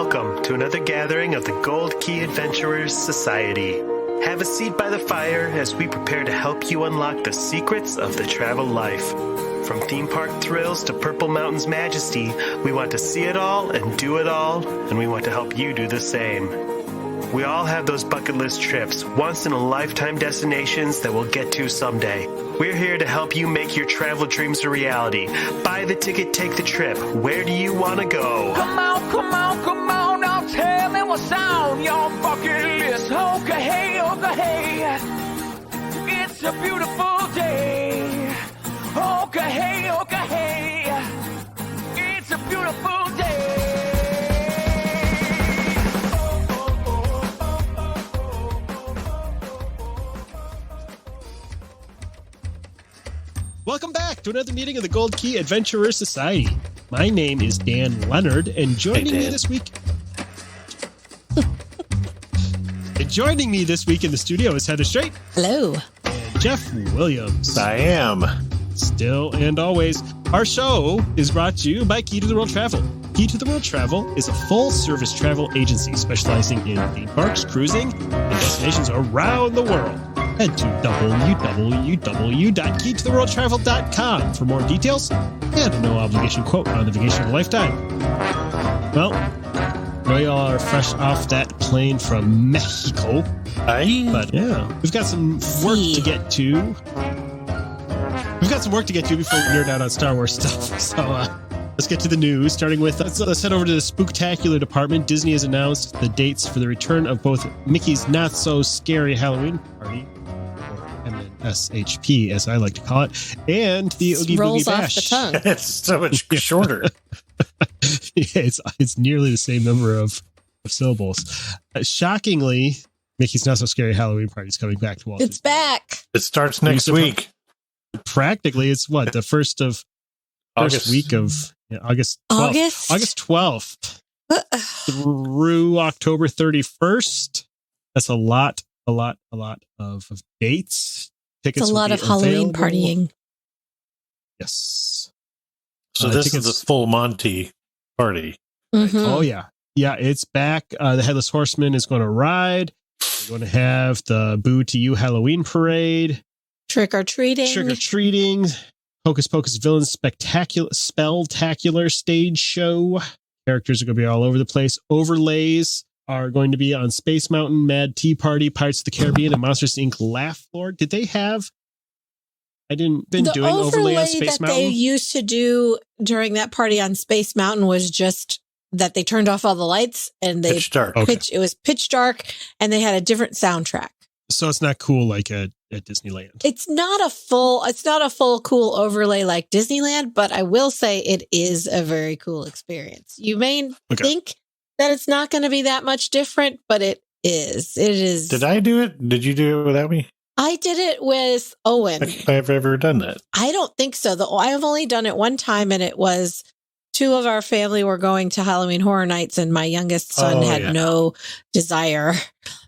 Welcome to another gathering of the Gold Key Adventurers Society. Have a seat by the fire as we prepare to help you unlock the secrets of the travel life. From theme park thrills to Purple Mountain's majesty, we want to see it all and do it all, and we want to help you do the same. We all have those bucket list trips, once-in-a-lifetime destinations that we'll get to someday. We're here to help you make your travel dreams a reality. Buy the ticket, take the trip. Where do you want to go? Come on, now tell me what's on your bucket list. Okay, hey, it's a beautiful day. Okay, hey, it's a beautiful day. Welcome back to another meeting of the Gold Key Adventurer Society. My name is Dan Leonard, and joining me this week in the studio is Heather Strait. Hello. And Jeff Williams. I am. Still and always. Our show is brought to you by Key to the World Travel. Key to the World Travel is a full-service travel agency specializing in theme parks, cruising, and destinations around the world. Head to www.keytotheworldtravel.com for more details and a no-obligation quote on the vacation of a lifetime. Well, we all are fresh off that plane from Mexico. But yeah, we've got some work to get to. Before we nerd out on Star Wars stuff. So let's get to the news, starting with, let's head over to the spooktacular department. Disney has announced the dates for the return of both Mickey's Not-So-Scary Halloween Party, MNsSHP, as I like to call it, and the Oogie Boogie Bash. Off the tongue. It's so much shorter. Yeah, it's nearly the same number of syllables. Shockingly, Mickey's Not-So-Scary Halloween Party is coming back to Walt. It's back. It starts next week. Practically, it's what, the first week of August 12th. August 12th through October 31st. That's a lot of dates. Tickets. It's a lot of Halloween partying. Yes. So this is the full Monty party. Mm-hmm. Oh yeah. Yeah, it's back. The Headless Horseman is going to ride. We're going to have the Boo to You Halloween Parade. Trick or treating. Hocus Pocus Villains Spelltacular stage show. Characters are going to be all over the place. Overlays are going to be on Space Mountain, Mad Tea Party, Pirates of the Caribbean, and Monsters Inc. Laugh Floor. Did they have? I didn't been the doing overlay on Space Mountain. They used to do during that party on Space Mountain was just that they turned off all the lights and they pitch dark. It was pitch dark and they had a different soundtrack. So it's not cool like at Disneyland. It's not a full cool overlay like Disneyland, but I will say it is a very cool experience. You may think that it's not going to be that much different, but it is. It is. Did I do it? Did you do it without me? I did it with Owen. I've ever done that. I don't think so. I've only done it one time, and it was two of our family were going to Halloween Horror Nights, and my youngest son had no desire.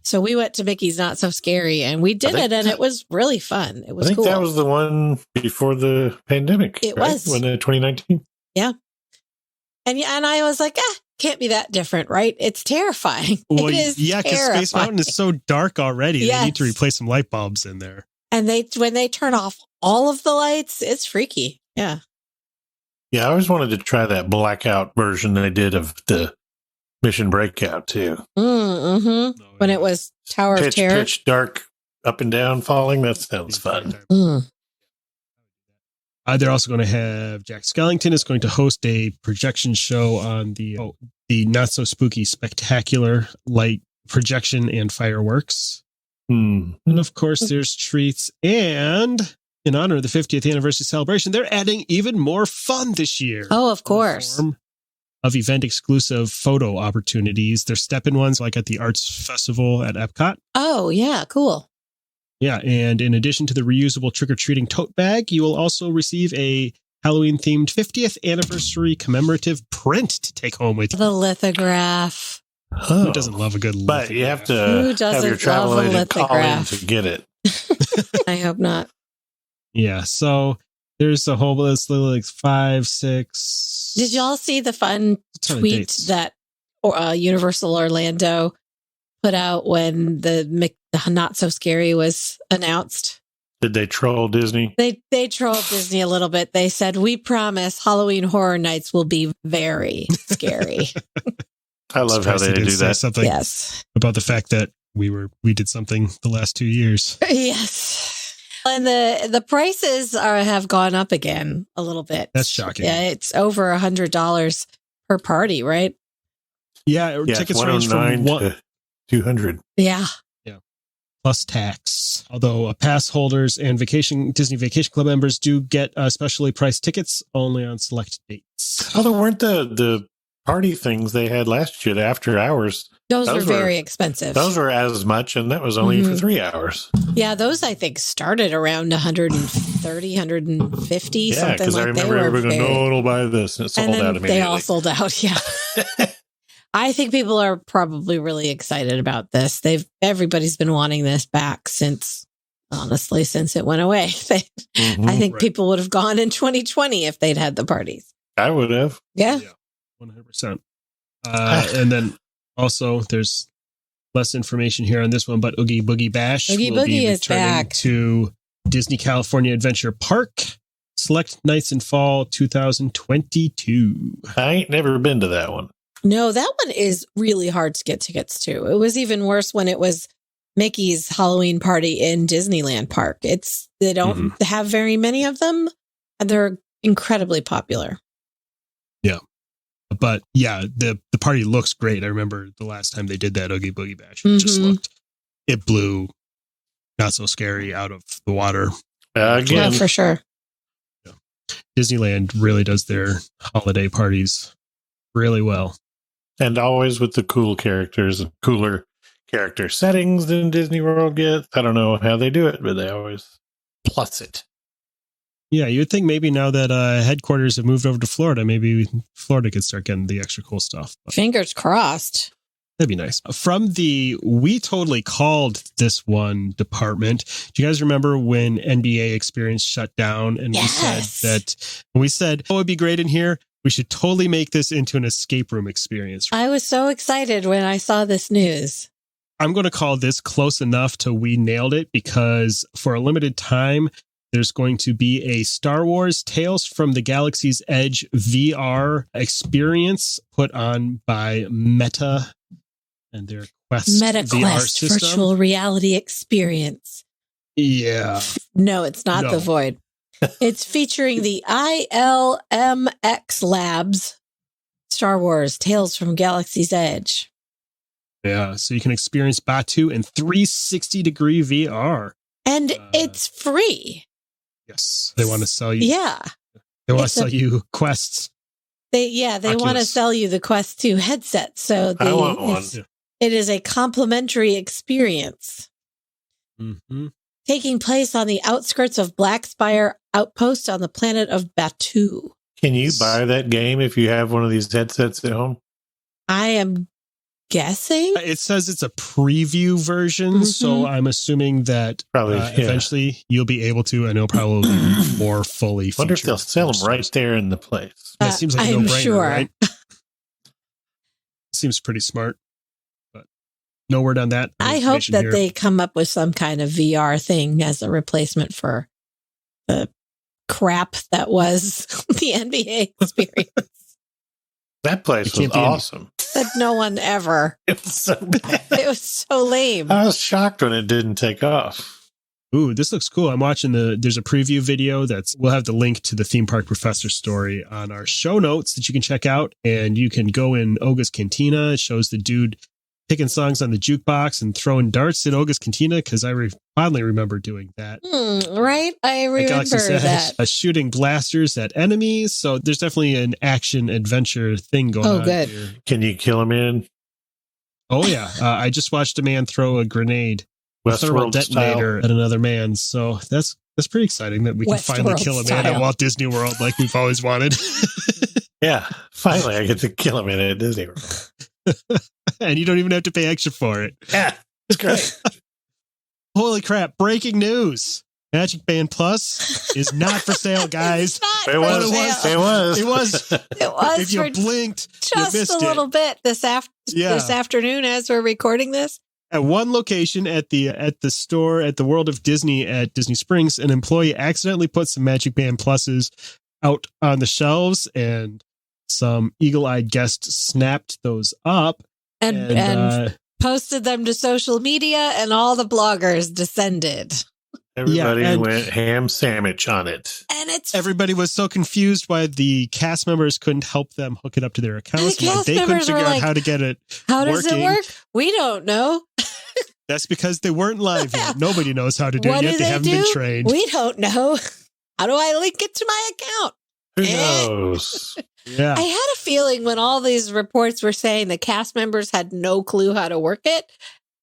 So we went to Mickey's Not So Scary, and we did it, and it was really fun. It was cool. That was the one before the pandemic. It was. When 2019. Yeah. And I was like, can't be that different, right? It's terrifying. Well, it is because Space Mountain is so dark already. Yes. They need to replace some light bulbs in there. And when they turn off all of the lights, it's freaky. Yeah. Yeah, I always wanted to try that blackout version they did of the Mission Breakout, too. Mm-hmm. When it was Tower of Terror. Pitch dark, up and down falling. That sounds fun. They're also going to have Jack Skellington is going to host a projection show on the Not So Spooky Spectacular light projection and fireworks. And of course, there's treats. And in honor of the 50th anniversary celebration, they're adding even more fun this year. Oh, of course. Of event exclusive photo opportunities. They're step-in ones like at the Arts Festival at Epcot. Oh, yeah. Cool. Yeah, and in addition to the reusable trick-or-treating tote bag, you will also receive a Halloween-themed 50th anniversary commemorative print to take home with you. The lithograph. Oh. Who doesn't love a good lithograph? But you have to have your travel agent call in to get it. I hope not. Yeah, so there's a whole list, like 5, 6. Did y'all see the fun tweet that Universal Orlando put out when the Not So Scary was announced. Did they troll Disney? They trolled Disney a little bit. They said, "We promise Halloween Horror Nights will be very scary." I love how they do that. Something about the fact that we did something the last 2 years. Yes. And the prices have gone up again a little bit. That's shocking. Yeah, it's over $100 per party, right? Yeah, tickets range from to 200. Yeah. Plus tax. Although pass holders and Disney Vacation Club members do get specially priced tickets only on select dates. Although weren't the party things they had last year, the after hours? Those were very expensive. Those were as much, and that was only for 3 hours. Yeah, those I think started around 130, 150, something like that. Because I remember everybody going, no, it'll buy this. And it sold out immediately. They all sold out, yeah. I think people are probably really excited about this. Everybody's been wanting this back since it went away. I think people would have gone in 2020 if they'd had the parties. I would have. Yeah. 100%. And then also there's less information here on this one, but Oogie Boogie Bash Oogie will Boogie be is back to Disney California Adventure Park. Select nights in fall 2022. I ain't never been to that one. No, that one is really hard to get tickets to. It was even worse when it was Mickey's Halloween party in Disneyland Park. They don't have very many of them, and they're incredibly popular. Yeah. But yeah, the party looks great. I remember the last time they did that Oogie Boogie Bash. It blew Not So Scary out of the water. Again. Yeah, for sure. Yeah. Disneyland really does their holiday parties really well. And always with the cool characters and cooler character settings than Disney World gets. I don't know how they do it, but they always plus it. Yeah, you would think maybe now that headquarters have moved over to Florida, maybe Florida could start getting the extra cool stuff. But fingers crossed. That'd be nice. From the We Totally Called This One department, do you guys remember when NBA Experience shut down and we said, oh, it'd be great in here? We should totally make this into an escape room experience. I was so excited when I saw this news. I'm going to call this close enough to we nailed it, because for a limited time, there's going to be a Star Wars Tales from the Galaxy's Edge VR experience put on by Meta and their Quest VR Quest system. Virtual reality experience. Yeah. No, it's not the Void. It's featuring the ILMX Labs Star Wars Tales from Galaxy's Edge. Yeah, so you can experience Batu in 360-degree VR. And it's free. Yes. They want to sell you. Yeah. They want to sell you Quests. They want to sell you the Quest 2 headset. So I want one. It is a complimentary experience. Mm-hmm. Taking place on the outskirts of Blackspire Outpost on the planet of Batu. Can you buy that game if you have one of these headsets at home? I am guessing. It says it's a preview version, so I'm assuming that eventually you'll be able to, and it'll probably be more fully featured. I wonder if they'll sell them right there in the place. That seems like a no-brainer, right? Sure. Seems pretty smart. But no word on that. I hope that they come up with some kind of VR thing as a replacement for the crap that was the NBA experience. That place was awesome. But no one ever. It was so bad. It was so lame. I was shocked when it didn't take off. Ooh, this looks cool. I'm watching there's a preview video we'll have the link to the theme park professor story on our show notes that you can check out. And you can go in Oga's Cantina. It shows the dude picking songs on the jukebox and throwing darts in Oga's Cantina, because I fondly remember doing that. Right? I remember that. Shooting blasters at enemies. So there's definitely an action adventure thing going on. Oh, good. Here. Can you kill him in? Oh, yeah. I just watched a man throw a grenade, a thermal detonator at another man. So that's pretty exciting that we can finally kill a man at Walt Disney World like we've always wanted. Yeah. Finally, I get to kill a man at Disney World. And you don't even have to pay extra for it. Yeah, it's great. Holy crap. Breaking news. Magic Band Plus is not for sale, guys. It was. If you blinked, just you missed a little bit this afternoon as we're recording this. At one location at the store at the World of Disney at Disney Springs, an employee accidentally put some Magic Band Pluses out on the shelves, and some eagle-eyed guests snapped those up and posted them to social media, and all the bloggers descended. Everybody went ham sandwich on it. And everybody was so confused why the cast members couldn't help them hook it up to their accounts. They couldn't figure out how to get it How does it work? We don't know. That's because they weren't live yet. Nobody knows how to do it yet. They haven't been trained. We don't know. How do I link it to my account? Who knows? Yeah. I had a feeling when all these reports were saying the cast members had no clue how to work it,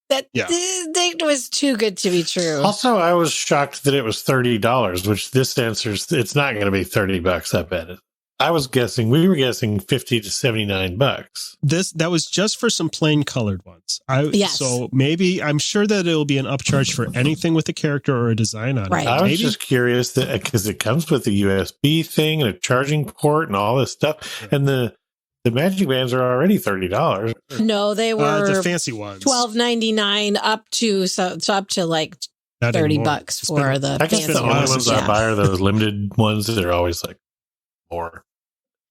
that it was too good to be true. Also, I was shocked that it was $30, which this answers, it's not going to be $30, I bet it. We were guessing $50 to $79. That was just for some plain colored ones. Yes. So maybe, I'm sure that it'll be an upcharge for anything with a character or a design on it. I was just curious that because it comes with a USB thing and a charging port and all this stuff. And the Magic Bands are already $30. No, they were the fancy ones. $12.99 up to like $30 for the fancy ones. I guess the only ones I buy are those limited ones that are always like more.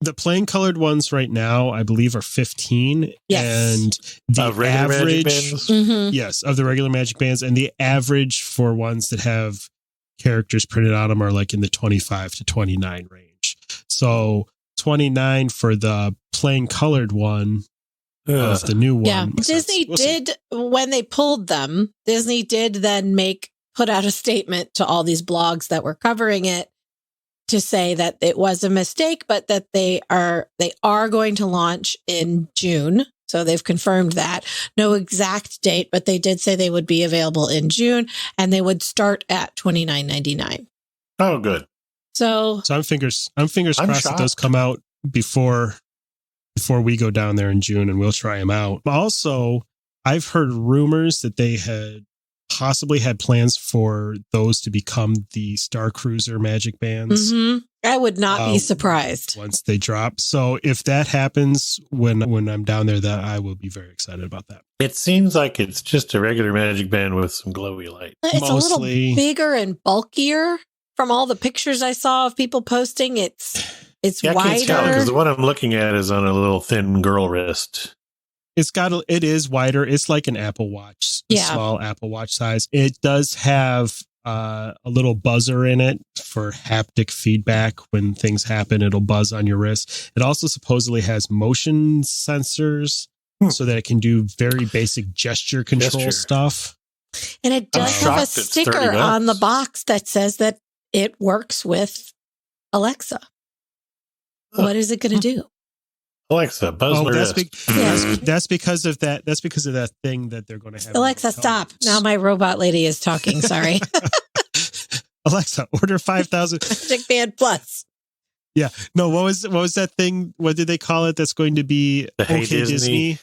The plain colored ones right now, I believe, are $15. Yes. And the average, yes, of the regular Magic Bands, and the average for ones that have characters printed on them are like in the $25 to $29 range. So $29 for the plain colored one of the new one. Yeah, Disney did when they pulled them. Disney did then put out a statement to all these blogs that were covering it to say that it was a mistake, but that they are going to launch in June. So they've confirmed that. No exact date, but they did say they would be available in June, and they would start at $29.99. Oh, good. So I'm fingers crossed that those come out before we go down there in June, and we'll try them out. Also, I've heard rumors that they had possibly had plans for those to become the Star Cruiser Magic Bands. Mm-hmm. I would not be surprised once they drop. So if that happens when I'm down there, that I will be very excited about that. It seems like it's just a regular Magic Band with some glowy light. It's mostly a little bigger and bulkier. From all the pictures I saw of people posting, it's wider. I can't tell because the one I'm looking at is on a little thin girl wrist. It is wider. It's like an Apple Watch, a small Apple Watch size. It does have a little buzzer in it for haptic feedback. When things happen, it'll buzz on your wrist. It also supposedly has motion sensors so that it can do very basic gesture control stuff. And it does have a sticker on the box that says that it works with Alexa. What is it going to do? Alexa, buzz my wrist. That's because of that. That's because of that thing that they're going to have. Alexa, stop. Now my robot lady is talking. Sorry. Alexa, order 5,000 Magic Band Plus. Yeah. No, what was that thing? What did they call it? That's going to be Hey Disney.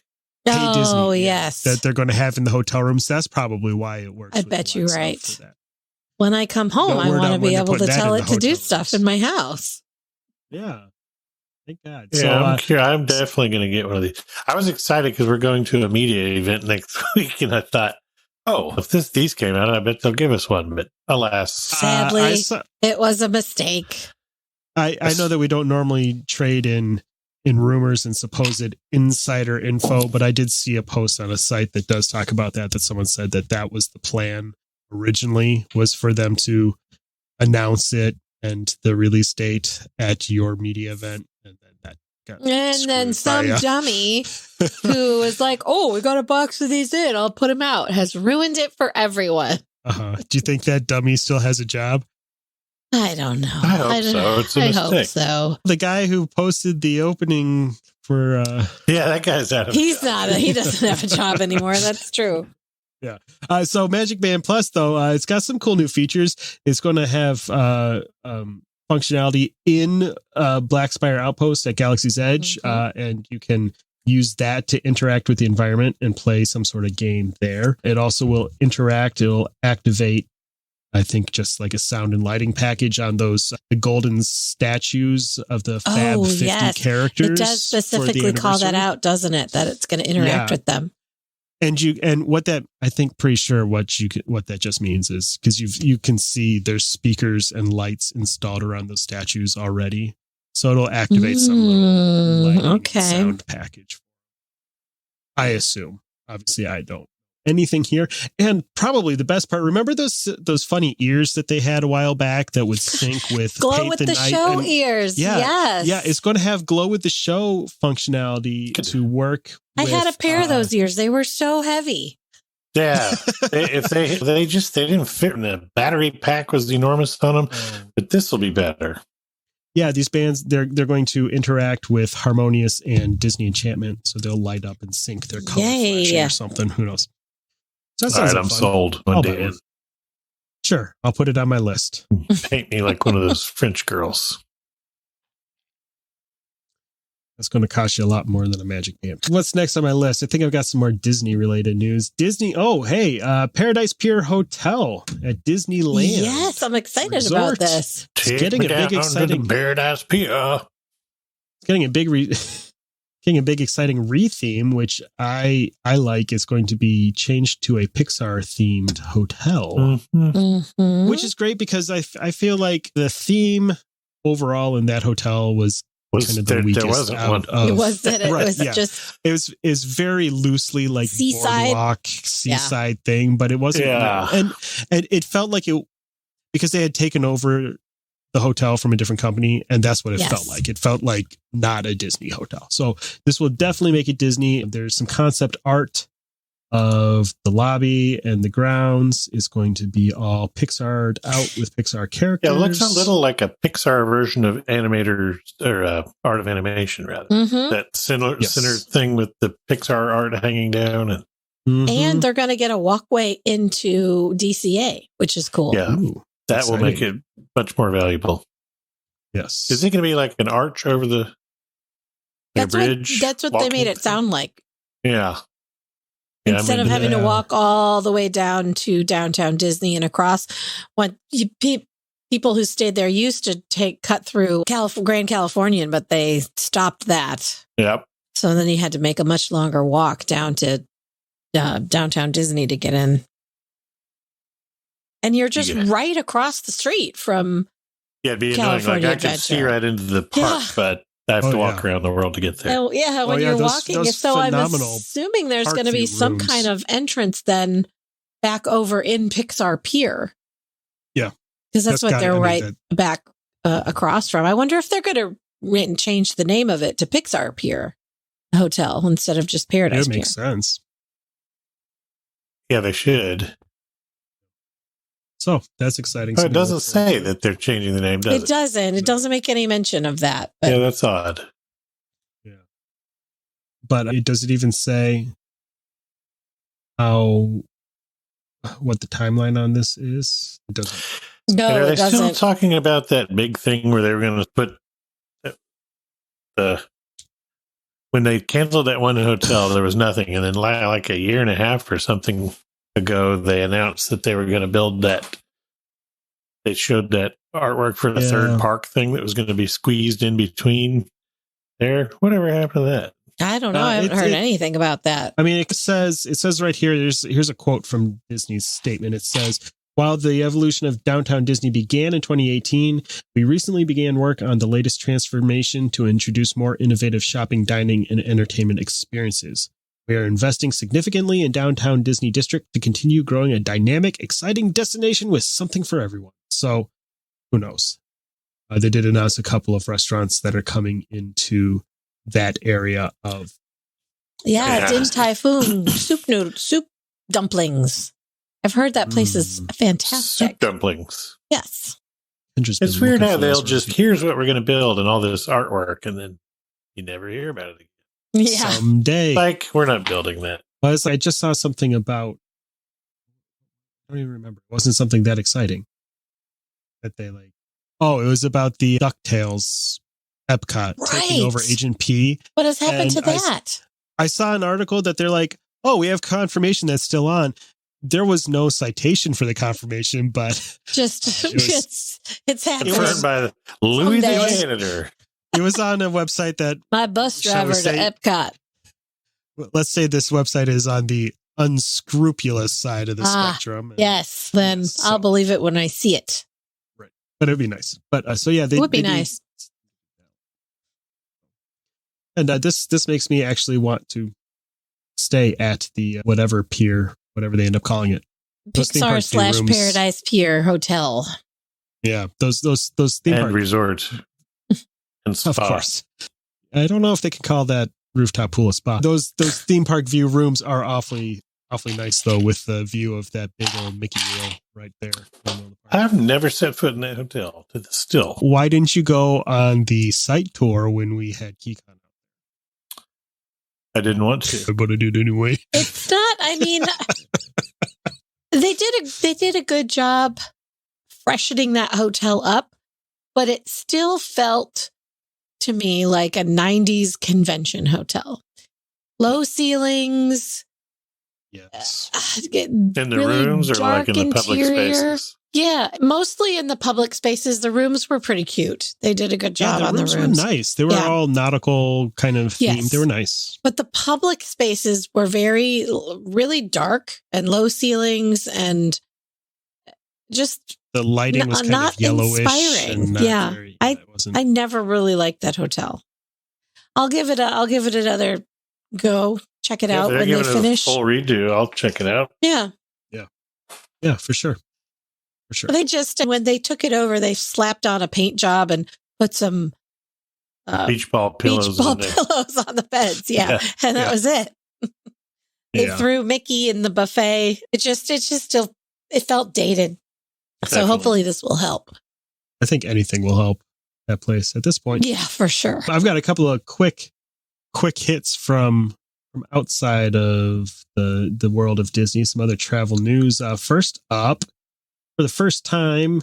Oh, Hey Disney, yes. That they're going to have in the hotel rooms. That's probably why it works. I bet you're right. When I come home, I want to be able to tell it to do stuff in my house. Yeah. Thank God. Yeah, I'm definitely going to get one of these. I was excited because we're going to a media event next week, and I thought, if these came out, I bet they'll give us one. But alas, sadly, it was a mistake. I know that we don't normally trade in rumors and supposed insider info, but I did see a post on a site that does talk about that someone said that was the plan originally, was for them to announce it and the release date at your media event. And then some dummy who was like, we got a box of these in, I'll put them out, has ruined it for everyone. Do you think that dummy still has a job? I don't know. I hope so. It's a mistake. I hope so. The guy who posted the opening for... that guy's out of He doesn't have a job anymore. That's true. Yeah. So Magic Band Plus, though, it's got some cool new features. It's going to have functionality in Black Spire Outpost at Galaxy's Edge, and you can use that to interact with the environment and play some sort of game there. It also will interact. It'll activate I think just like a sound and lighting package on those the golden statues of the Fab 50 characters. It does specifically call that out, doesn't it? That it's going to interact with them. And what that, I think, pretty sure what that just means is because you can see there's speakers and lights installed around those statues already, so it'll activate some little lighting sound package. I assume. Obviously, I don't. Anything here, and probably the best part. Remember those funny ears that they had a while back that would sync with glow with the show ears? Yeah, it's going to have glow with the show functionality to work. I had a pair of those ears. They were so heavy. Yeah, they didn't fit. And the battery pack was enormous on them, but this will be better. Yeah, these bands they're going to interact with Harmonious and Disney Enchantment, so they'll light up and sync their color flashing or something. Who knows? So all right, I'm sold. One day. Sure, I'll put it on my list. Paint me like one of those French girls. That's going to cost you a lot more than a magic band. What's next on my list? I think I've got some more Disney-related news. Disney, Paradise Pier Hotel at Disneyland. Yes, I'm excited about this. It's getting a big, exciting Paradise Pier. It's getting a big, exciting retheme, which I like. Is going to be changed to a Pixar-themed hotel, which is great because I feel like the theme overall in that hotel was kind of the weakest. There wasn't one. It wasn't. It was just. It was very loosely like seaside thing, but it wasn't. Yeah. And it felt like it because they had taken over the hotel from a different company, and that's what it felt like. It felt like not a Disney hotel. So this will definitely make it Disney. There's some concept art of the lobby and the grounds is going to be all Pixar'd out with Pixar characters. Yeah, it looks a little like a Pixar version of animator or Art of Animation, rather. That center thing with the Pixar art hanging down. And they're going to get a walkway into DCA, which is cool. Yeah, that will make it much more valuable. Yes. Is it going to be like an arch over the bridge? That's what they made it sound like. Yeah. Instead of having to walk all the way down to downtown Disney and across, people who stayed there used to cut through Grand Californian, but they stopped that. Yep. So then you had to make a much longer walk down to downtown Disney to get in. And you're just right across the street from it'd be annoying. Like I could see right into the park, but I have to walk around the world to get there. When you're walking. So I'm assuming there's going to be some kind of entrance then back over in Pixar Pier. Yeah. Because that's what they're back across from. I wonder if they're going to change the name of it to Pixar Pier Hotel instead of just Paradise Pier. It makes sense. Yeah, they should. So that's exciting. But it doesn't say that they're changing the name, does it? It doesn't. It doesn't make any mention of that. But. Yeah, that's odd. Yeah. But does it even say what the timeline on this is? It doesn't. No, and are they it doesn't. still talking about that big thing where they were going to put when they canceled that one hotel, there was nothing. And then like a year and a half or something ago, they announced that they were going to build that. They showed that artwork for the third park thing that was going to be squeezed in between there. Whatever happened to that? I don't know. I haven't heard anything about that. I mean, it says right here, here's a quote from Disney's statement. It says, while the evolution of downtown Disney began in 2018, we recently began work on the latest transformation to introduce more innovative shopping, dining, and entertainment experiences. We are investing significantly in downtown Disney District to continue growing a dynamic, exciting destination with something for everyone. So, who knows? They did announce a couple of restaurants that are coming into that area of. Yeah, Din Tai Fung, soup dumplings. I've heard that place is fantastic. Soup dumplings. Yes. It's weird how they'll just, here's what we're going to build and all this artwork, and then you never hear about it again. Yeah. Someday. Like, we're not building that. I just saw something about, I don't even remember. It wasn't something that exciting that they it was about the DuckTales Epcot taking over Agent P. What has happened to that? I saw an article that they're like, we have confirmation that's still on. there was no citation for the confirmation, but just it's happening. Confirmed by Louis the Someday. janitor. it was on a website that, My bus Shall we driver to say- Epcot. let's say this website is on the unscrupulous side of the spectrum. And- Yes, then So- I'll believe it when I see it. But it'd be nice. But so yeah, It would be they do- nice. And this makes me actually want to stay at the whatever pier, whatever they end up calling it. Those theme park Pixar view rooms. / Paradise Pier Hotel. Yeah, those theme And park. resort. And spa. Of course. I don't know if they can call that rooftop pool a spa. Those theme park view rooms are awfully nice though, with the view of that big old Mickey wheel right there. I've never set foot in that hotel to the still. Why didn't you go on the site tour when we had KeyCon? I didn't want to. But I did anyway. It's not. I mean, they did a good job freshening that hotel up, but it still felt to me like a 90s convention hotel. Low ceilings. Yes. In the rooms or like in the public spaces? Yeah, mostly in the public spaces. The rooms were pretty cute. They did a good job on the rooms. Were nice. They were Yeah. all nautical kind of themed. Yes. They were nice. But the public spaces were really dark and low ceilings and just The lighting was kind not of yellowish. inspiring. And not Yeah. very, it wasn't. I never really liked that hotel. I'll give it another go. Check it out if when give they it finish. a full redo, I'll check it out. Yeah. Yeah, for sure. For sure. They just, when they took it over, they slapped on a paint job and put some Beach ball pillows. in there. pillows on the beds. Yeah. Yeah. And that Yeah. was it. They Yeah. threw Mickey in the buffet. It just still, it felt dated. So Definitely. hopefully this will help. I think anything will help that place at this point. Yeah, for sure. I've got a couple of quick hits from outside of the world of Disney, some other travel news. First up, for the first time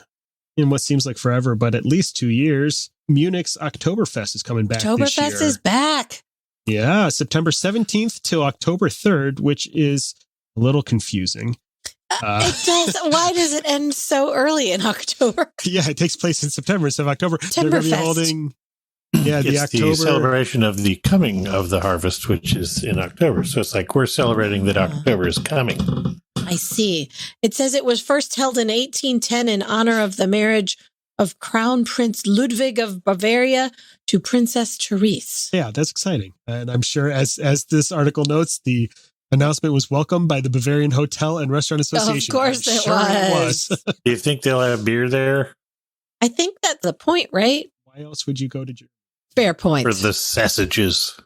in what seems like forever, but at least 2 years, Munich's Oktoberfest is coming back this year. Oktoberfest is back. Yeah, September 17th to October 3rd, which is a little confusing. It does. Why does it end so early in October? Yeah, it takes place in September instead of October. They're going to be Oktoberfest. holding the It's October the celebration of the coming of the harvest, which is in October. So it's like we're celebrating that October is coming. I see. It says it was first held in 1810 in honor of the marriage of Crown Prince Ludwig of Bavaria to Princess Therese. Yeah, that's exciting. And I'm sure as this article notes, the announcement was welcomed by the Bavarian Hotel and Restaurant Association. Of course I'm it sure was. Do you think they'll have beer there I think that's the point, right? Why else would you go to Germany? Fair point. for the sausages?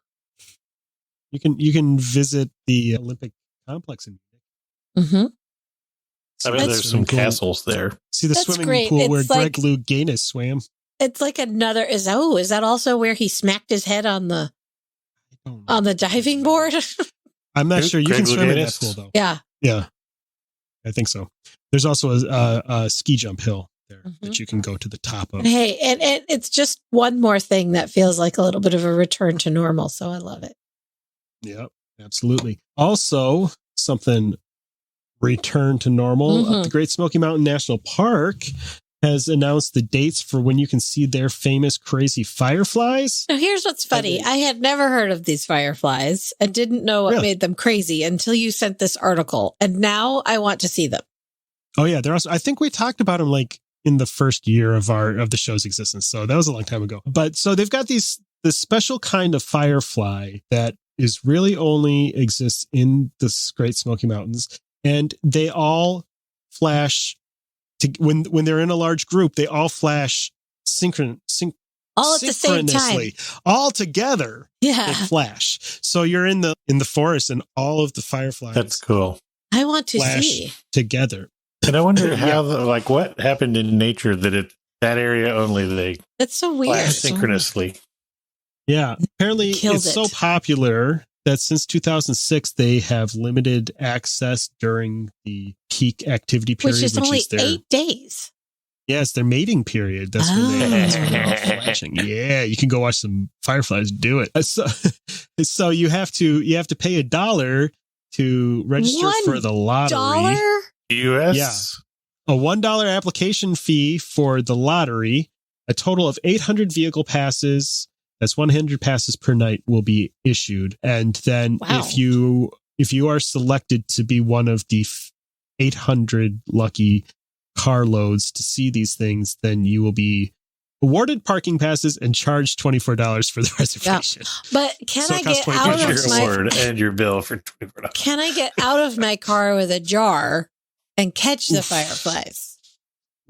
You can visit the Olympic complex in Mm-hmm. I bet That's there's some cool. castles there. See the That's swimming great. pool where It's Greg like- Louganis swam. It's like another is that also where he smacked his head on the diving board? I'm not Who? sure. You Greg can swim in that Louganis? pool though. Yeah. Yeah, I think so. There's also a ski jump hill there Mhm. that you can go to the top of. Hey, and it's just one more thing that feels like a little bit of a return to normal. So I love it. Yep, absolutely. Also, something return to normal. Mhm. The Great Smoky Mountain National Park has announced the dates for when you can see their famous crazy fireflies. Now, here's what's funny. I had never heard of these fireflies and didn't know what Really? made them crazy until you sent this article. And now I want to see them. Oh yeah, they're also. I think we talked about them like in the first year of the show's existence. So that was a long time ago. But so they've got this special kind of firefly that is really only exists in the Great Smoky Mountains, and they all flash. When they're in a large group, they all flash All at the same time. synchronously, all together. They Yeah. flash. So you're in the forest, and all of the fireflies That's cool. I want to flash see. together. And I wonder how, like, what happened in nature that that area only they That's so weird. flash synchronously. Yeah, apparently Killed it's so it. popular that since 2006 they have limited access during the peak activity period, Which is only their 8 days. it's their mating period. That's that's when they're all Oh. flashing. Yeah, you can go watch some fireflies do it. So you have to pay $1 to register for the lottery. US? Yeah. A $1 application fee for the lottery. A total of 800 vehicle passes. That's 100 passes per night will be issued. And then if you are selected to be one of the 800 lucky carloads to see these things, then you will be awarded parking passes and charged $24 for the reservation. Yeah. But can I get out of your award and your bill for $24? Can I get out of my car with a jar and catch the fireflies?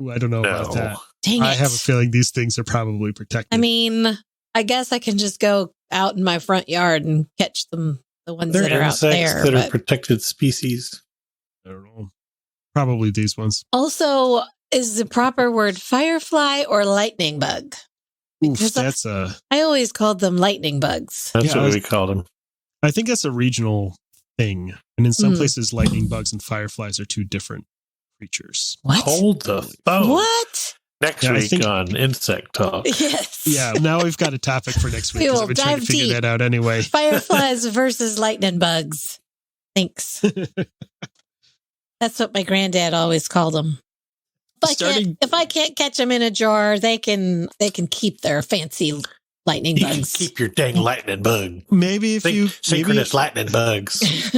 Ooh, I don't know about that. Dang it. I have a feeling these things are probably protected. I mean, I guess I can just go out in my front yard and catch them, the ones that are out there. That are protected species. I don't know. Probably these ones. Also, is the proper word firefly or lightning bug? Oof, that's I always called them lightning bugs. That's what we called them. I think that's a regional thing. And in some places, lightning bugs and fireflies are two different creatures. What? Hold the phone. What? Next week on Insect Talk. Yes. Yeah, now we've got a topic for next week. We will I've been trying to figure that out anyway. Fireflies versus lightning bugs. Thanks. That's what my granddad always called them. If I can't catch them in a jar, they can keep their fancy lightning bugs. Keep your dang lightning bug. Maybe synchronous lightning bugs.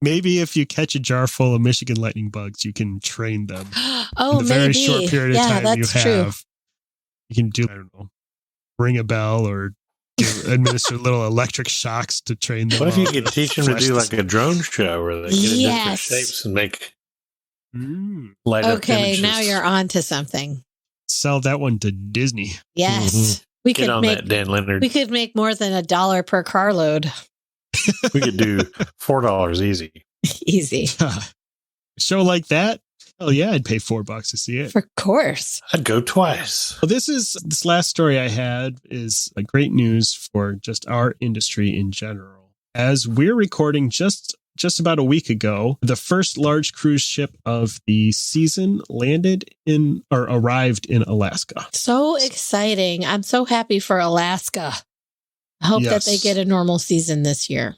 Maybe if you catch a jar full of Michigan lightning bugs, you can train them. Oh, in the very short period of time you have. True. You can do, I don't know, ring a bell or administer little electric shocks to train them. What if you could teach them to do like a drone show where they get in different shapes and make light up images? Now you're on to something. Sell that one to Disney. Yes. Mm-hmm. We Get could on make that, Dan Leonard. We could make more than $1 per carload. We could do $4 easy. Easy. A show like that? Oh yeah, I'd pay $4 to see it. Of course. I'd go twice. Well, this last story I had is a great news for just our industry in general. As we're recording just about a week ago, the first large cruise ship of the season arrived in Alaska. So exciting. I'm so happy for Alaska. I hope that they get a normal season this year.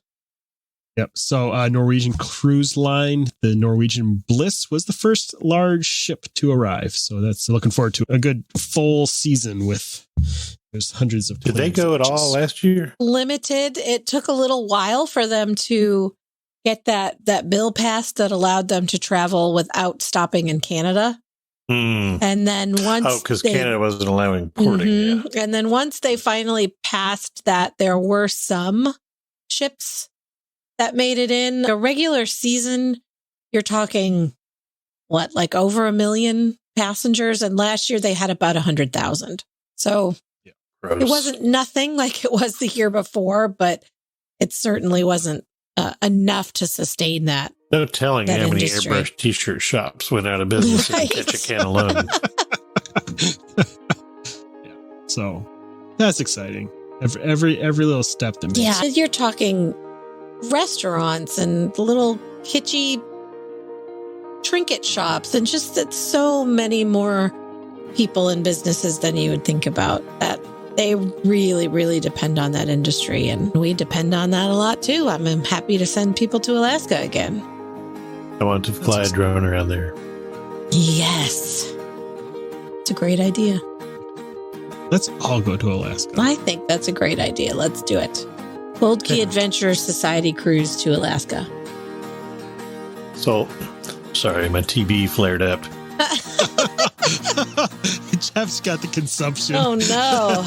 Yep. So Norwegian Cruise Line, the Norwegian Bliss, was the first large ship to arrive. So that's looking forward to a good full season with there's hundreds of. Did they go at all last year? Limited. It took a little while for them to get that bill passed that allowed them to travel without stopping in Canada. And then once because Canada wasn't allowing porting. And then once they finally passed that, there were some ships that made it in. A regular season, you're talking like over 1 million passengers, and last year they had about 100,000. So it wasn't nothing like it was the year before, but it certainly wasn't enough to sustain that. No telling how many industry. airbrush t-shirt shops went out of business if you catch a can alone. So that's exciting. Every little step that makes. Yeah, you're talking restaurants and little kitschy trinket shops, and just that so many more people and businesses than you would think about. That they really, really depend on that industry, and we depend on that a lot too. I'm happy to send people to Alaska again. I want to fly a drone around there. Yes. It's a great idea. Let's all go to Alaska. I think that's a great idea. Let's do it. Gold Key Adventure Society cruise to Alaska. So, sorry, my TV flared up. Jeff's got the consumption. Oh, no.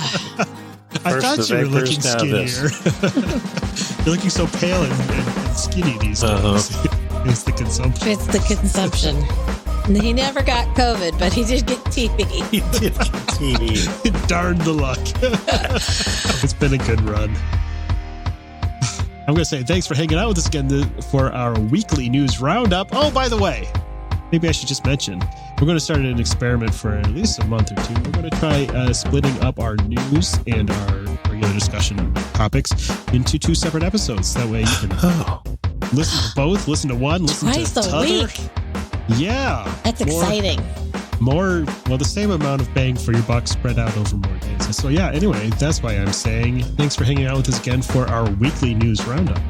I thought you were looking skinnier. You're looking so pale and skinny these days. It's the consumption. It's the consumption. He never got COVID, but he did get TV. He did get TV. Darn the luck. It's been a good run. I'm going to say thanks for hanging out with us again for our weekly news roundup. Oh, by the way, maybe I should just mention, we're going to start an experiment for at least a month or two. We're going to try splitting up our news and our regular discussion topics into 2 separate episodes. That way you can listen to both, listen to one, listen Twice to a week. Yeah. That's exciting. The same amount of bang for your buck spread out over more days. So yeah, anyway, that's why I'm saying thanks for hanging out with us again for our weekly news roundup.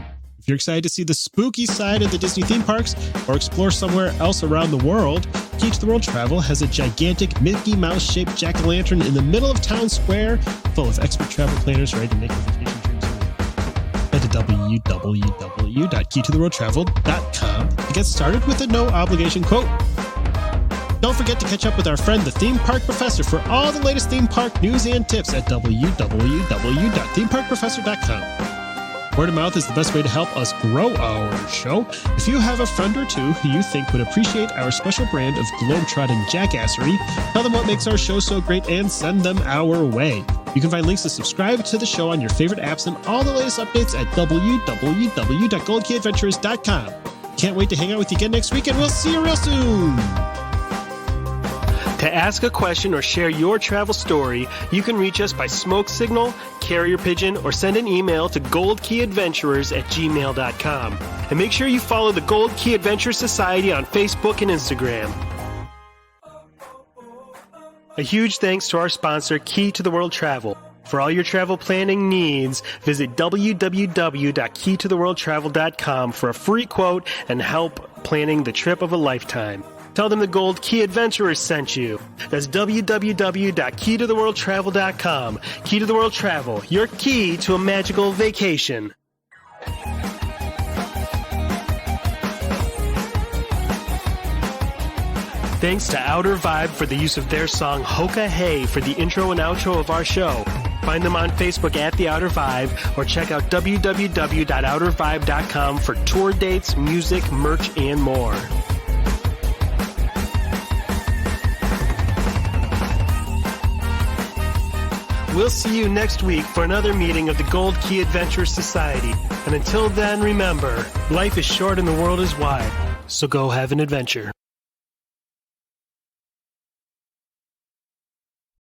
If you're excited to see the spooky side of the Disney theme parks or explore somewhere else around the world, Key to the World Travel has a gigantic Mickey Mouse-shaped jack-o'-lantern in the middle of town square full of expert travel planners ready to make your vacation dreams a reality. Head to www.keytotheworldtravel.com to get started with a no-obligation quote. Don't forget to catch up with our friend, the Theme Park Professor, for all the latest theme park news and tips at www.themeparkprofessor.com. Word of mouth is the best way to help us grow our show. If you have a friend or two who you think would appreciate our special brand of globetrotting jackassery, tell them what makes our show so great and send them our way. You can find links to subscribe to the show on your favorite apps and all the latest updates at www.goldkeyadventurers.com. Can't wait to hang out with you again next week, and we'll see you real soon. To ask a question or share your travel story, you can reach us by smoke signal, carrier pigeon, or send an email to goldkeyadventurers@gmail.com. And make sure you follow the Gold Key Adventure Society on Facebook and Instagram. A huge thanks to our sponsor, Key to the World Travel. For all your travel planning needs, visit www.keytotheworldtravel.com for a free quote and help planning the trip of a lifetime. Tell them the Gold Key Adventurers sent you. That's www.keytotheworldtravel.com. Key to the World Travel, your key to a magical vacation. Thanks to Outer Vibe for the use of their song Hoka Hey for the intro and outro of our show. Find them on Facebook at The Outer Vibe or check out www.outervibe.com for tour dates, music, merch, and more. We'll see you next week for another meeting of the Gold Key Adventure Society. And until then, remember, life is short and the world is wide. So go have an adventure.